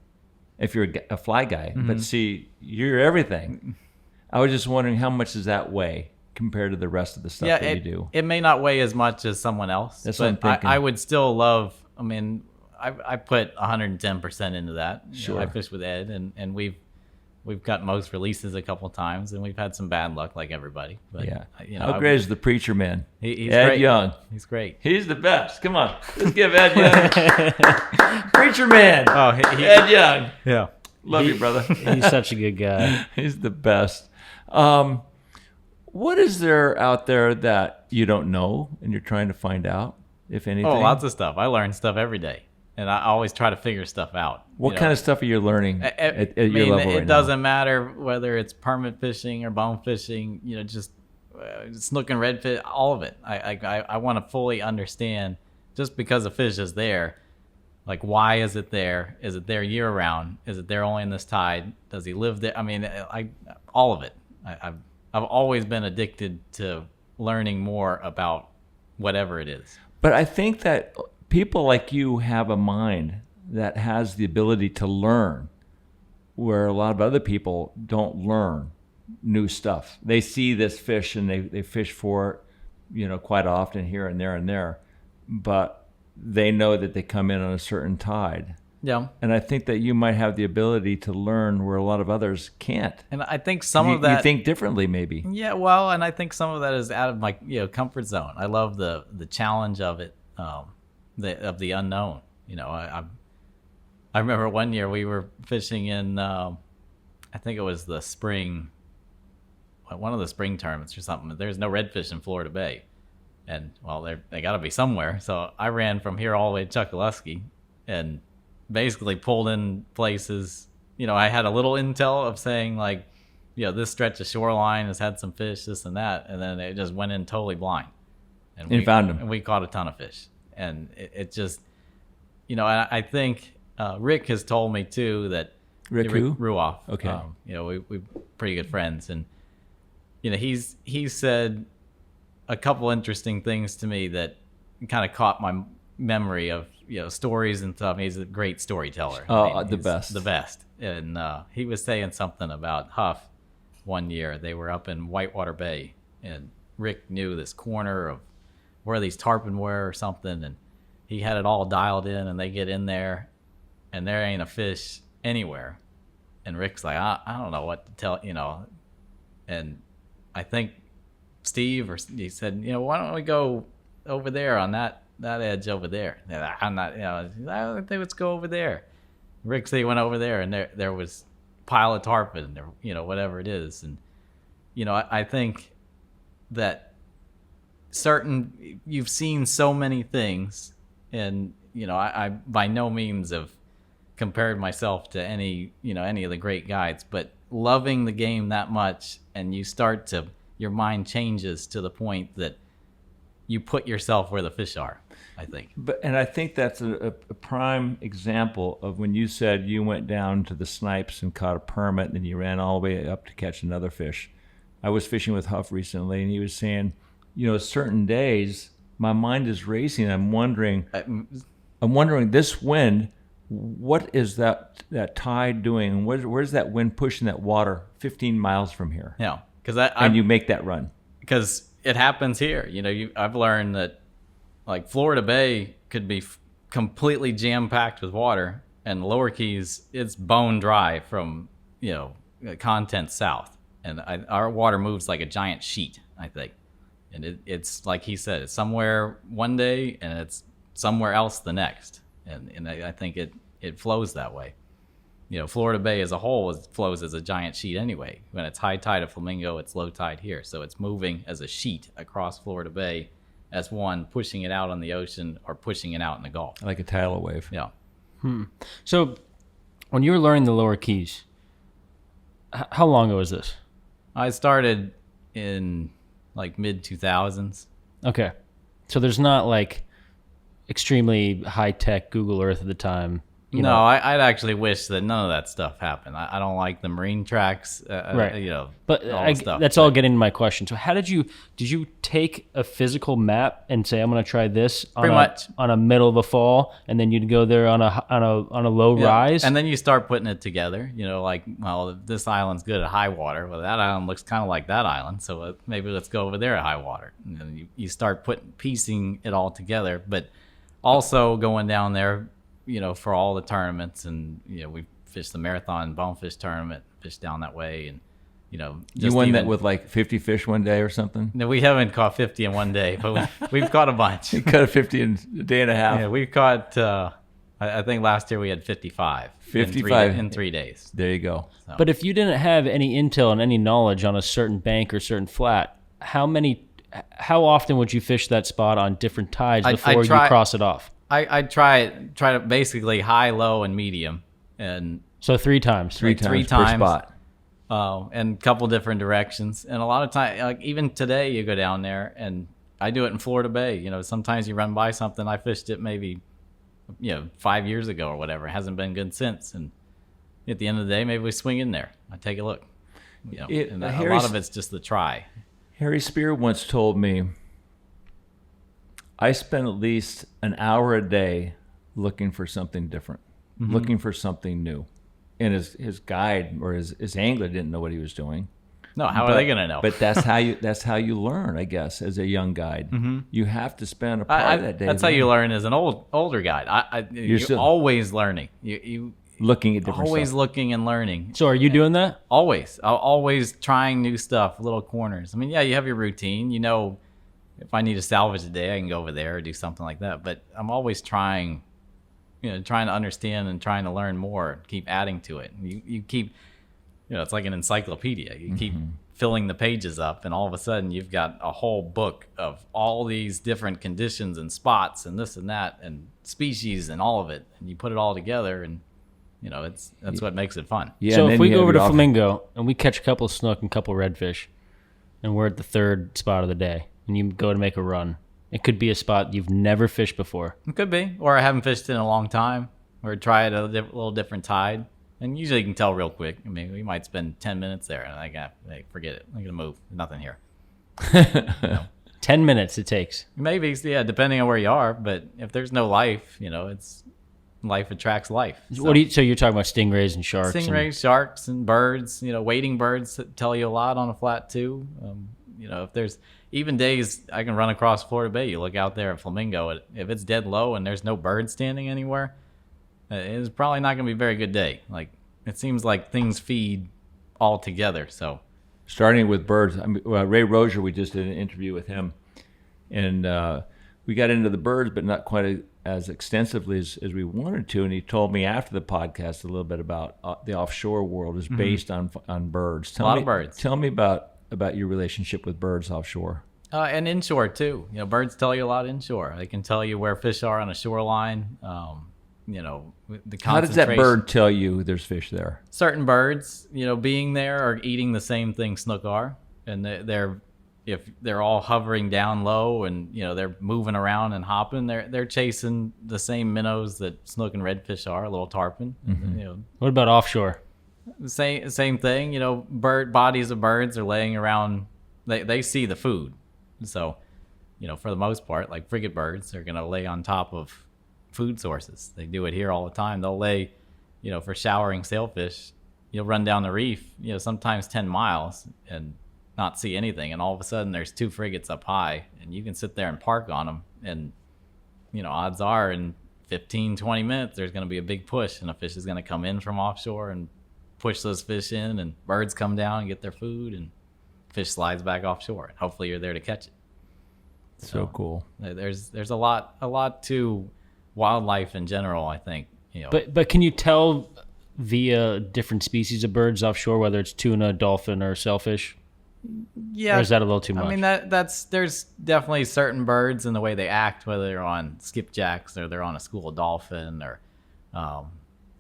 if you're a fly guy, but see, you're everything. I was just wondering, how much does that weigh compared to the rest of the stuff that you do? It may not weigh as much as someone else. That's what I'm thinking. I would still love. I mean, I put 110% into that. Sure. I fish with Ed, and we've got most releases a couple times, and we've had some bad luck like everybody. But, yeah. How great is the preacher man? He's Ed great. Young. He's great. He's the best. Come on, let's give Ed Young. Preacher man. Oh, Ed Young. Yeah. Love you, brother. He's such a good guy. He's the best. What is there out there that you don't know and you're trying to find out, if anything? Oh, lots of stuff. I learn stuff every day, and I always try to figure stuff out. What kind of stuff are you learning at your level right now? It doesn't matter whether it's permit fishing or bone fishing, just snook and redfish, all of it. I want to fully understand, just because a fish is there, like, why is it there? Is it there year round? Is it there only in this tide? Does he live there? I mean, all of it. I've always been addicted to learning more about whatever it is. But I think that people like you have a mind that has the ability to learn, where a lot of other people don't learn new stuff. They see this fish and they fish for it, quite often here and there, but they know that they come in on a certain tide. Yeah. And I think that you might have the ability to learn where a lot of others can't. And I think some of that... You think differently, maybe. Yeah, well, and I think some of that is out of my comfort zone. I love the challenge of it, of the unknown. I remember one year we were fishing in, I think it was the spring, one of the spring tournaments or something. There's no redfish in Florida Bay. And, well, they got to be somewhere. So I ran from here all the way to Chuckaluski and basically pulled in places. I had a little intel of saying, like, this stretch of shoreline has had some fish, this and that. And then it just went in totally blind. And we found them. And we caught a ton of fish. And it just, I think Rick has told me, too, that... Rick who? Ruoff. Okay. We're pretty good friends. And, he's said a couple interesting things to me that kind of caught my memory of stories and stuff. He's a great storyteller. The best. And he was saying something about Huff one year. They were up in Whitewater Bay, and Rick knew this corner of where these tarpon were or something, and he had it all dialed in. And they get in there, and there ain't a fish anywhere. And Rick's like, I don't know what to tell, And I think Steve, or he said, why don't we go over there on that edge over there? I'm not, I think let's go over there. Rick said he went over there, and there was a pile of tarpon, or whatever it is. And I think that you've seen so many things, and I by no means have compared myself to any of the great guides, but loving the game that much, and your mind changes to the point that you put yourself where the fish are, I think. And I think that's a prime example of when you said you went down to the snipes and caught a permit, and then you ran all the way up to catch another fish. I was fishing with Huff recently, and he was saying, certain days my mind is racing. I'm wondering this wind, what is that tide doing? Where's that wind pushing that water 15 miles from here? Yeah. And you make that run. Because it happens here. I've learned that, like, Florida Bay could be completely jam-packed with water, and Lower Keys, it's bone dry from, content south. And our water moves like a giant sheet, I think. And it's like he said, it's somewhere one day and it's somewhere else the next. And I think it flows that way. Florida Bay as a whole flows as a giant sheet anyway. When it's high tide at Flamingo, it's low tide here. So it's moving as a sheet across Florida Bay as one, pushing it out on the ocean or pushing it out in the Gulf. Like a tidal wave. Yeah. So when you were learning the Lower Keys, how long ago was this? I started in like mid-2000s. Okay. So there's not like extremely high-tech Google Earth at the time. I'd actually wish that none of that stuff happened. I don't like the marine tracks, right. But all stuff. That's all getting into my question. So how did you take a physical map and say, I'm going to try this on a middle of a fall, and then you'd go there on a low rise? And then you start putting it together, this island's good at high water. Well, that island looks kind of like that island, so maybe let's go over there at high water. And then you start piecing it all together, but also going down there, for all the tournaments, and we fished the Marathon Bonefish tournament, fished down that way, and you won that with like 50 fish one day or something. No, we haven't caught 50 in one day, but we've caught a bunch. You caught a 50 in a day and a half. Yeah, we've caught. I think last year we had 55. 55 in 3 days. There you go. So. But if you didn't have any intel and any knowledge on a certain bank or certain flat, how often would you fish that spot on different tides before you cross it off? I try to basically high, low, and medium, and so three times per spot. And a couple different directions. And a lot of time, like even today, you go down there, and I do it in Florida Bay. Sometimes you run by something. I fished it maybe 5 years ago or whatever. It hasn't been good since. And at the end of the day, maybe we swing in there. I take a look. And a lot of it's just the try. Harry Spear once told me, I spend at least an hour a day looking for something different, looking for something new. And his guide or his angler didn't know what he was doing. No, how are they going to know? But that's how you learn, I guess, as a young guide. You have to spend a part of that day. That's how you learn as an older guide. You're always learning. You looking at different always stuff. Looking and learning. So are you doing that? Always. Always trying new stuff, little corners. I mean, you have your routine. If I need to salvage a day, I can go over there or do something like that. But I'm always trying to understand and trying to learn more, keep adding to it. You keep, it's like an encyclopedia. You keep filling the pages up, and all of a sudden you've got a whole book of all these different conditions and spots and this and that and species and all of it. And you put it all together, and that's what makes it fun. Yeah, so if we go over to Flamingo and we catch a couple of snook and a couple of redfish, and we're at the third spot of the day, and you go to make a run, it could be a spot you've never fished before. It could be, or I haven't fished in a long time, or try it at a little different tide. And usually you can tell real quick. I mean, we might spend 10 minutes there, and I got, forget it. I'm going to move. Nothing here. 10 minutes it takes. Maybe, yeah, depending on where you are. But if there's no life, it's life attracts life. So, so you're talking about stingrays and sharks? Stingrays, sharks, and birds. Wading birds tell you a lot on a flat too. If there's even days I can run across Florida Bay, you look out there at Flamingo, if it's dead low and there's no bird standing anywhere, it's probably not going to be a very good day. Like, it seems like things feed all together. So, starting with birds, Ray Rozier, we just did an interview with him, and we got into the birds, but not quite as extensively as we wanted to. And he told me after the podcast a little bit about the offshore world is based on birds. A lot of birds. Tell me about your relationship with birds offshore. And inshore too. Birds tell you a lot inshore. They can tell you where fish are on a shoreline. The How does that bird tell you there's fish there? Certain birds, being there are eating the same thing snook are, and if they're all hovering down low and they're moving around and hopping, they're chasing the same minnows that snook and redfish are, a little tarpon. What about offshore? Same thing. Bodies of birds are laying around. They see the food, so for the most part, like frigate birds, they're gonna lay on top of food sources. They do it here all the time. They'll lay, for showering sailfish. You'll run down the reef, sometimes 10 miles and not see anything, and all of a sudden there's 2 frigates up high, and you can sit there and park on them, and odds are in 15, 20 minutes, there's going to be a big push, and a fish is going to come in from offshore and push those fish in, and birds come down and get their food, and fish slides back offshore. And hopefully you're there to catch it. So cool. There's a lot to wildlife in general, I think. But can you tell via different species of birds offshore, whether it's tuna, dolphin, or sailfish? Yeah. Or is that a little too much? I mean, there's definitely certain birds in the way they act, whether they're on skipjacks or they're on a school of dolphin, or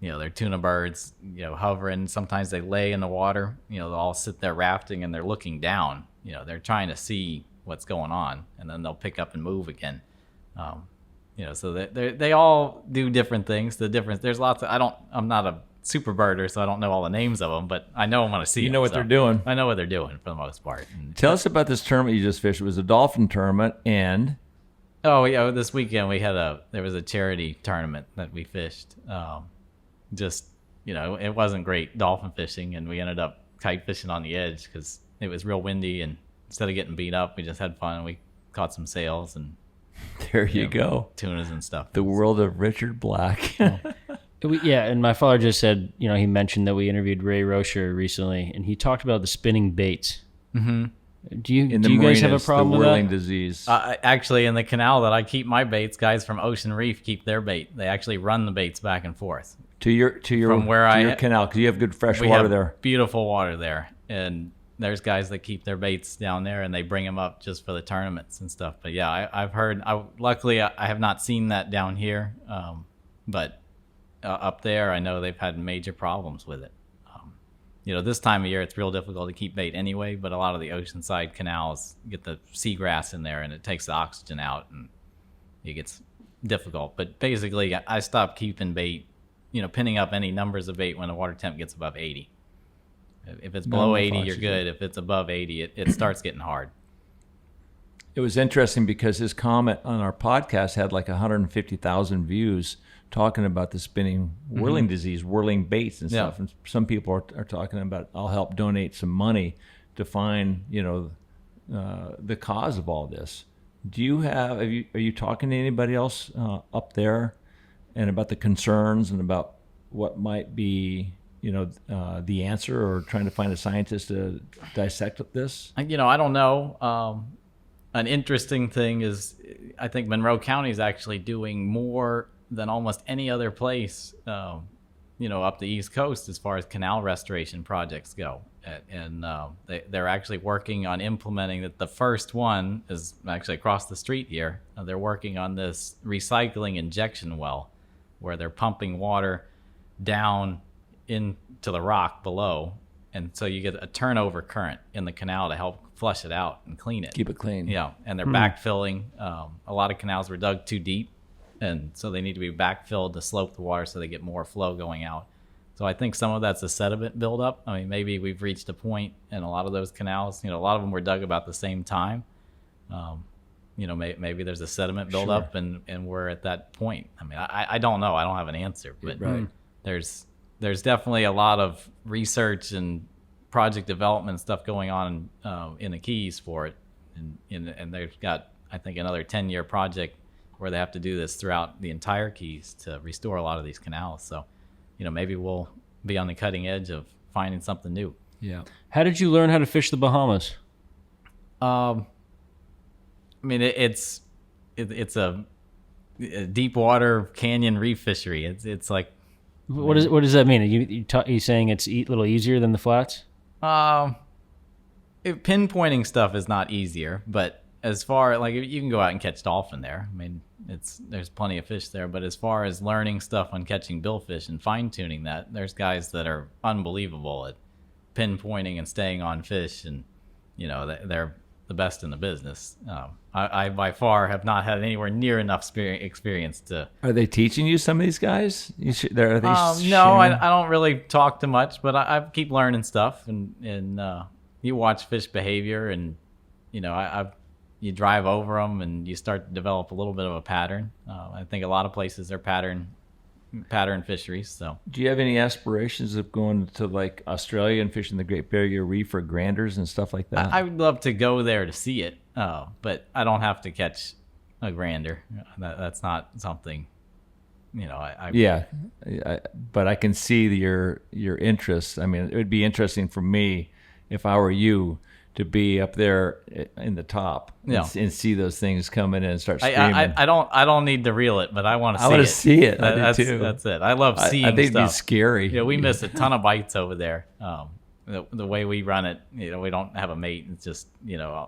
they're tuna birds, hovering. Sometimes they lay in the water. They'll all sit there rafting and they're looking down. They're trying to see what's going on, and then they'll pick up and move again. So they all do different things. The difference, there's lots of, I'm not a super birder, so I don't know all the names of them, but I know them when I see them. You know what they're doing. I know what they're doing for the most part. And tell us about this tournament you just fished. It was a dolphin tournament, and this weekend there was a charity tournament that we fished. It wasn't great dolphin fishing, and we ended up kite fishing on the edge because it was real windy, and instead of getting beat up, we just had fun, and we caught some sails and there you go, tunas and stuff. The world of Richard Black. And my father just said, he mentioned that we interviewed Ray Rocher recently, and he talked about the spinning baits. Mm-hmm. Do you guys have a problem with that? Whirling disease. Actually, in the canal that I keep my baits, guys from Ocean Reef keep their bait. They actually run the baits back and forth to your canal, because you have good fresh water there. Beautiful water there, and there's guys that keep their baits down there, and they bring them up just for the tournaments and stuff. But yeah, I've heard. Luckily, I have not seen that down here, but up there, I know they've had major problems with it. This time of year, it's real difficult to keep bait anyway, but a lot of the oceanside canals get the seagrass in there, and it takes the oxygen out, and it gets difficult. But basically, I stopped keeping bait, pinning up any numbers of bait when the water temp gets above 80. If it's below 80, you're good. If it's above 80, it starts getting hard. It was interesting because his comment on our podcast had like 150,000 views talking about the spinning whirling disease, whirling baits and stuff. And some people are talking about, I'll help donate some money to find, the cause of all this. Are you talking to anybody else up there and about the concerns and about what might be, the answer, or trying to find a scientist to dissect this? I don't know. An interesting thing is I think Monroe County is actually doing more than almost any other place, up the East Coast as far as canal restoration projects go. And they're actually working on implementing that. The first one is actually across the street here. They're working on this recycling injection well where they're pumping water down into the rock below. And so you get a turnover current in the canal to help flush it out and clean it. Keep it clean. Yeah, and they're backfilling. A lot of canals were dug too deep, and so they need to be backfilled to slope the water so they get more flow going out. So I think some of that's a sediment buildup. I mean, maybe we've reached a point in a lot of those canals. A lot of them were dug about the same time. Maybe there's a sediment buildup, and we're at that point. I mean, I don't know. I don't have an answer, but there's definitely a lot of research and project development stuff going on in the Keys for it, and they've got, I think, another 10-year project where they have to do this throughout the entire Keys to restore a lot of these canals. So, maybe we'll be on the cutting edge of finding something new. Yeah. How did you learn how to fish the Bahamas? I mean, it's a deep water canyon reef fishery. It's like, what does that mean? Are you saying it's a little easier than the flats? Pinpointing stuff is not easier, but as far like you can go out and catch dolphin there. I mean, there's plenty of fish there, but as far as learning stuff on catching billfish and fine tuning that, there's guys that are unbelievable at pinpointing and staying on fish, and they're the best in the business. I by far have not had anywhere near enough experience to. Are they teaching you, some of these guys? No, I don't really talk too much, but I keep learning stuff, and you watch fish behavior, and you drive over them, and you start to develop a little bit of a pattern. I think a lot of places are pattern fisheries. So, do you have any aspirations of going to like Australia and fishing the Great Barrier Reef for granders and stuff like that? I would love to go there to see it, but I don't have to catch a grander. That's not something Yeah, but I can see your interest. I mean, it would be interesting for me if I were you to be up there in the top and see those things coming in and start screaming. I don't need to reel it, but I want to see it. I want to see it. I do too. That's it. I love seeing I think stuff. it'd be scary. Yeah, we miss a ton of bites over there. The way we run it, we don't have a mate. It's just,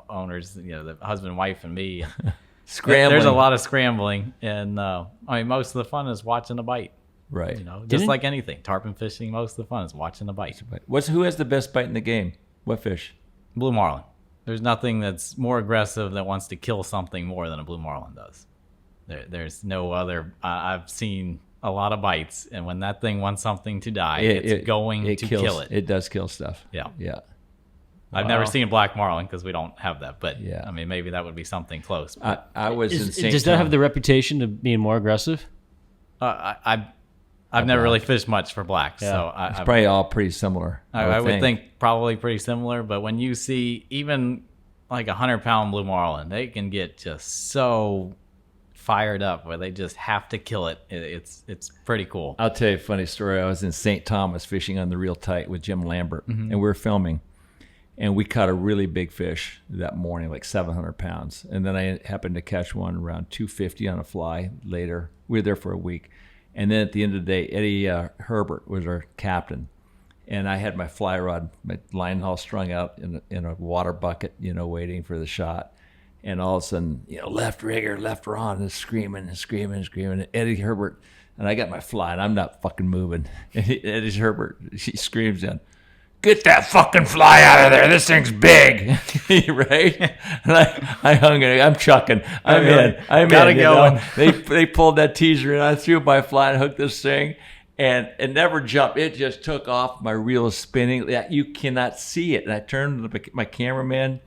owners, the husband, wife, and me. Scrambling. There's a lot of scrambling, and most of the fun is watching a bite. Right. Just like anything, tarpon fishing. Most of the fun is watching a bite. Who has the best bite in the game? What fish? Blue marlin. There's nothing that's more aggressive that wants to kill something more than a blue marlin does. There's no other. I've seen a lot of bites, and when that thing wants something to die, it's going to kill it. It does kill stuff. Yeah. Yeah. I've never seen black marlin because we don't have that, but yeah. I mean, maybe that would be something close. I was in St. Does that have the reputation of being more aggressive? I've never really fished much for blacks, so it's probably all pretty similar. I would think probably pretty similar. But when you see even like 100-pound blue marlin, they can get just so fired up where they just have to kill it. It's pretty cool. I'll tell you a funny story. I was in St. Thomas fishing on the reel tight with Jim Lambert, and we were filming. And we caught a really big fish that morning, like 700 pounds. And then I happened to catch one around 250 on a fly later. We were there for a week. And then at the end of the day, Eddie Herbert was our captain. And I had my fly rod, my line haul strung out in a water bucket, waiting for the shot. And all of a sudden, left rigger, left rod, and screaming and screaming and screaming. And Eddie Herbert, and I got my fly, and I'm not fucking moving. And Eddie Herbert, she screams in, "Get that fucking fly out of there. This thing's big." Right? And I hung it. I'm chucking. I'm in. Gotta go. They pulled that teaser and I threw my fly and hooked this thing, and it never jumped. It just took off. My reel is spinning. You cannot see it. And I turned to my cameraman,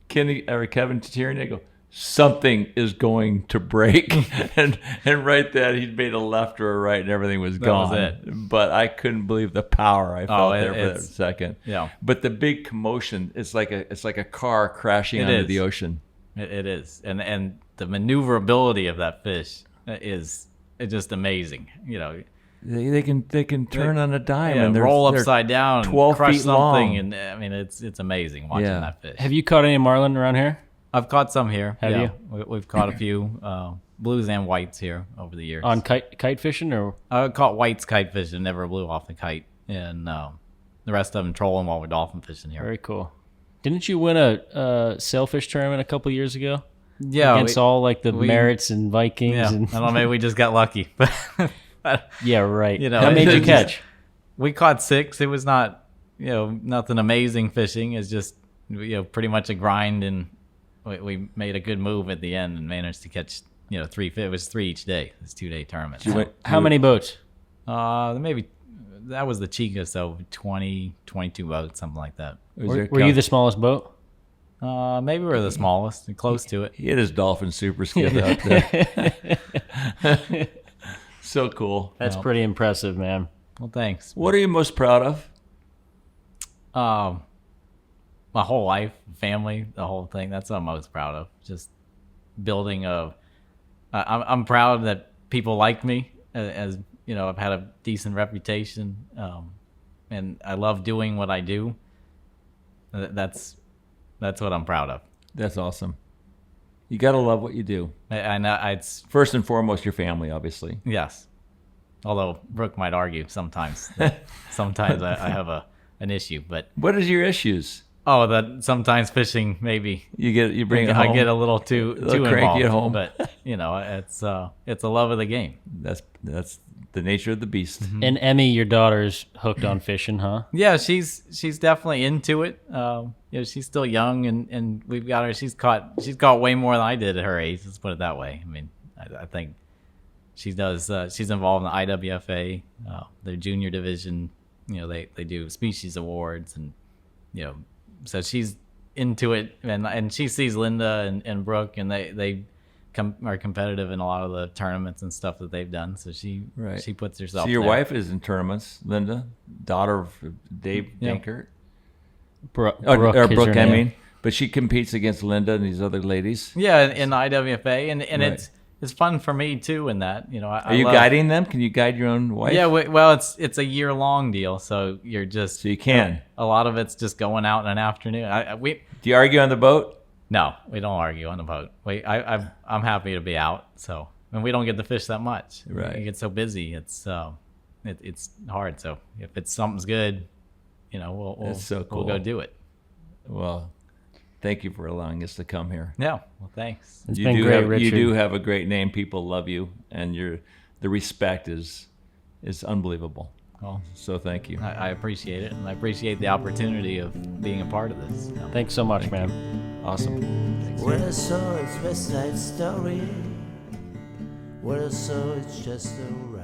Kevin Tierney. I go, "Something is going to break." and right then he made a left or a right and everything was gone. Was it. But I couldn't believe the power I felt there for that second. Yeah. But the big commotion, it's like a car crashing onto the ocean. It is. And the maneuverability of that fish is just amazing. They can turn on a dime and roll upside down, 12 crush feet something, long. and I mean it's amazing watching that fish. Have you caught any marlin around here? I've caught some here. Have you? We've caught a few blues and whites here over the years. On kite fishing, or I caught whites kite fishing, never blew off the kite, and the rest of them trolling while we're dolphin fishing here. Very cool. Didn't you win a sailfish tournament a couple years ago? Yeah, against all like the Merritts and Vikings. Yeah, and I don't know. Maybe we just got lucky. Yeah, right. How many did you catch? We caught 6. It was not, nothing amazing fishing. It's just, pretty much a grind, and we made a good move at the end and managed to catch, 3 fish. It was 3 each day. It's 2-day tournament. How many boats? Maybe that was the cheapest, so 20, 22 boats, something like that. Were you the smallest boat? Maybe we're the smallest, close to it. He had his Dolphin super skip out there. So cool. That's pretty impressive, man. Well, thanks. What are you most proud of? My whole life, family, the whole thing. That's what I'm most proud of. Just building I'm proud that people like me, as I've had a decent reputation, and I love doing what I do. That's what I'm proud of. That's awesome. You got to love what you do. I know it's first and foremost your family, obviously. Yes. Although Brooke might argue sometimes. Sometimes I have an issue, but what is your issues? Oh, that sometimes fishing maybe you bring it home. I get a little too cranky involved at home, but it's a love of the game. That's the nature of the beast. Mm-hmm. And Emmy, your daughter's hooked on fishing, huh? Yeah, she's definitely into it. She's still young, and we've got her. She's caught way more than I did at her age. Let's put it that way. I mean, I think she does. She's involved in the IWFA, their junior division. They do species awards, and so she's into it, and she sees Linda and Brooke, and they are competitive in a lot of the tournaments and stuff that they've done. So she puts herself. So your there. wife is in tournaments, Linda, daughter of Dave Danker. Brooke, Brooke, I mean, but she competes against Linda and these other ladies. Yeah, in the IWFA, and right. it's fun for me too. In that, you know, Are you guiding them? Can you guide your own wife? Yeah, well, it's a year-long deal, so you're just So you can. A lot of it's just going out in an afternoon. Do you argue on the boat? No, we don't argue on the boat. I'm happy to be out. So, and we don't get to fish that much. Right. You get so busy. It's hard. So if something's good, you know, That's so cool. we'll go do it. Well, thank you for allowing us to come here. Yeah. Well, thanks. It's been great, Richard. You do have a great name. People love you, and the respect is unbelievable. Well, So thank you. I appreciate it, and I appreciate the opportunity of being a part of this. So. Thanks so much, man. Awesome. When I saw it's West Side Story, when I saw it's just a